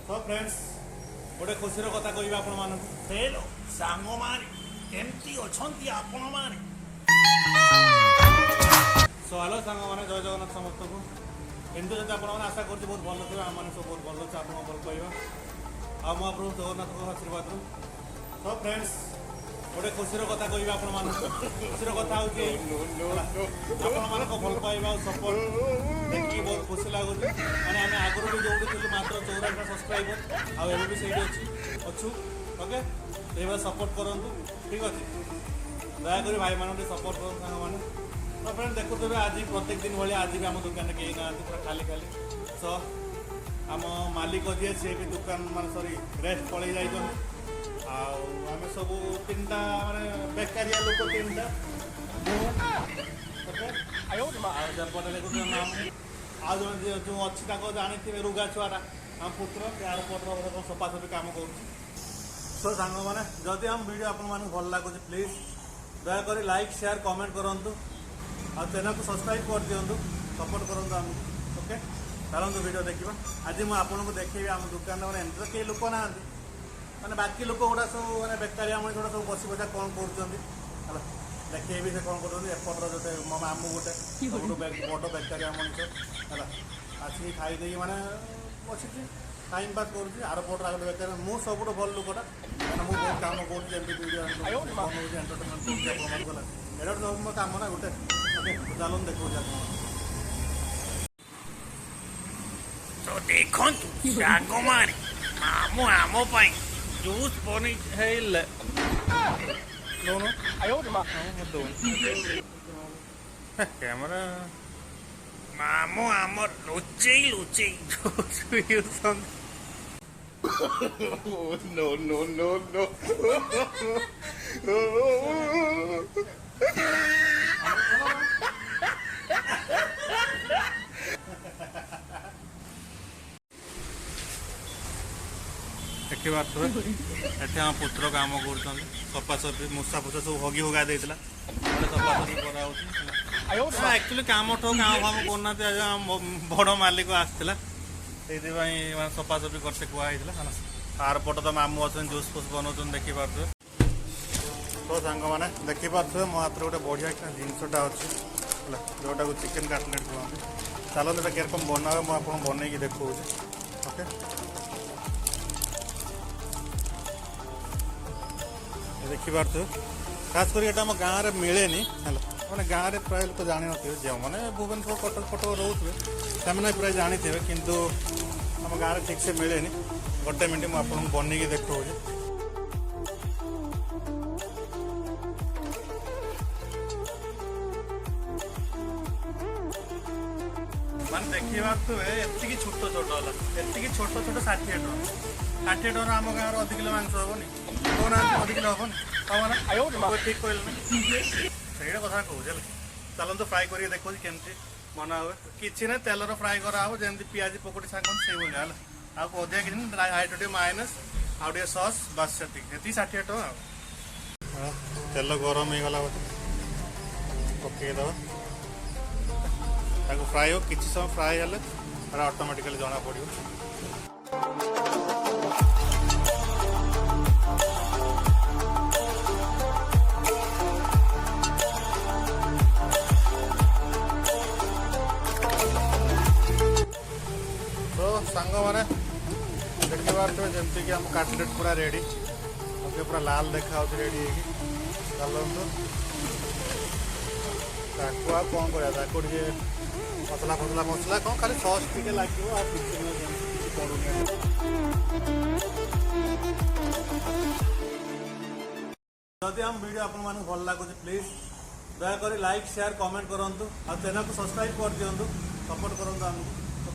So friends गोटे खुशी कथा कह आपण मान हेलो सांग माने केमती अछंती आपण माने सो हेलो सांग माने जय जगन्नाथ समस्त को एमती जब आप आशा कर बहुत भल थे आम सब बहुत भल अच्छे आप भल पाइबा आ महाप्रभु जगन्नाथ आशीर्वाद सो फ्रेंड्स गोटे खुशी कथा कह आपण मान खुशी कथा हूँ भल पाइबा सपोर्ट देखिए बहुत खुशी लगुच मैंने आम आगुरी भी जोड़ी थी मात्र 84 सब्सक्राइबर आए भी सही अच्छू ओके ये सपोर्ट करूँ ठीक अच्छे दयाकोरी भाई मान सपोर्ट करूँ सांग मैंने तो फ्रेंड देखुए आज प्रत्येक दिन भाई आज भी आम दुकान कहीं ना पूरा खाली खाली सो आम मालिक जी सी भी दुकान मान सॉरी रेस्ट पड़े जाइए आम सब तीन माने बेकारिया लोक तीन आज जो अच्छी जानी थे रुगा छुआटा आम पुत्र यार पुत्र सफासफी कम कर सो सांग मैंने जदि आम वीडियो आप भल लगुच प्लीज दयाकोरी लाइक शेयर कमेंट करूँ आ चैनल को सब्सक्राइब कर दिंतु सपोर्ट करूँ आमको ओके चलते वीडियो देखा आज मुझे आपको देखी आम दुकान मैंने एमती तो कई लोक ना मैंने बाकी लोक गुड़ा सब मैंने बेकारिया मनीष गुड़ा सब बसी बसा कौन कर देखिए भी से कौन करपटर जो मो मामू गोटे सब बड़ बेकारिया मनीष है आसिक खाईदे मैंने बसी टाइम पास कर आर पटर आगे बेकार मुझे सब भल लोकटा मैंने मुझे बहुत कम करूँ वीडियो एंटरटेनमेंट कर सब मो कम ना गोटे चलो देखो तो देखो सांग माने मामू आम जूस बनी कैमरा मामू आम लुचे लुचे juice no, no, no, no. देखी पारे ये आम पुत्र कम कर सफासफी मूसा फूसा सब हगी हुगा देता सफासफी करा एक्चुअली कम ठो काम फाम करना बड़ मालिक आसला से सफासफी करते कहला तार पट तो मामू अच्छे जूस फूस बनाऊँ देखी पारे तो सांग मैंने देखी पारे मो हाथ गोटे बढ़िया जिनसटा अच्छी जोटा को चिकेन कटलेट कहते चलो ये किरकम बनाए मुझे बनई देखा ओके देखी पार्थ खास कर गाँव में मिले मैंने गाँव में प्राय लोग जानी थे जो मैंने भुवनेश्वर कटक फटक रोथे से प्राय जानी थे किंतु आम गाँव में ठीक से मिले गोटे मिनट मुझे बनई देखा मान देखी पारे ये छोट छोट है ये छोट छोट 60 टका 60 टका आम गाँव अधिक किलो मांस हेनी कहना अधिक किलो हेनी हम ठीक कहल से कथा कहूँ चलते फ्राए कर देखो केमती बना हुए कि ना तेल फ्राए कराव जमी पिज पकोड़ी सांग से भाई आधा कि हाइड्रोटी माइनस आउ सस बस से 60 टका तेल गरम हो गला पकईदे फ्राए हो कि समय फ्राए हेल्ले ऑटोमेटिकली जना पड़ो तो सांग मैंने देखी पारे जमती कि आम कटलेट पूरा रेडी ओके पूरा लाल देखा रेडी चलते कौन कर मसला फसला मसला कौन खाली सस टे लगे जदि आम वीडियो आपन भल लगुच प्लीज दयाकोरी लाइक शेयर कमेंट करूँ आ चैनल को सब्सक्राइब कर दिंतु सपोर्ट करूँ आमको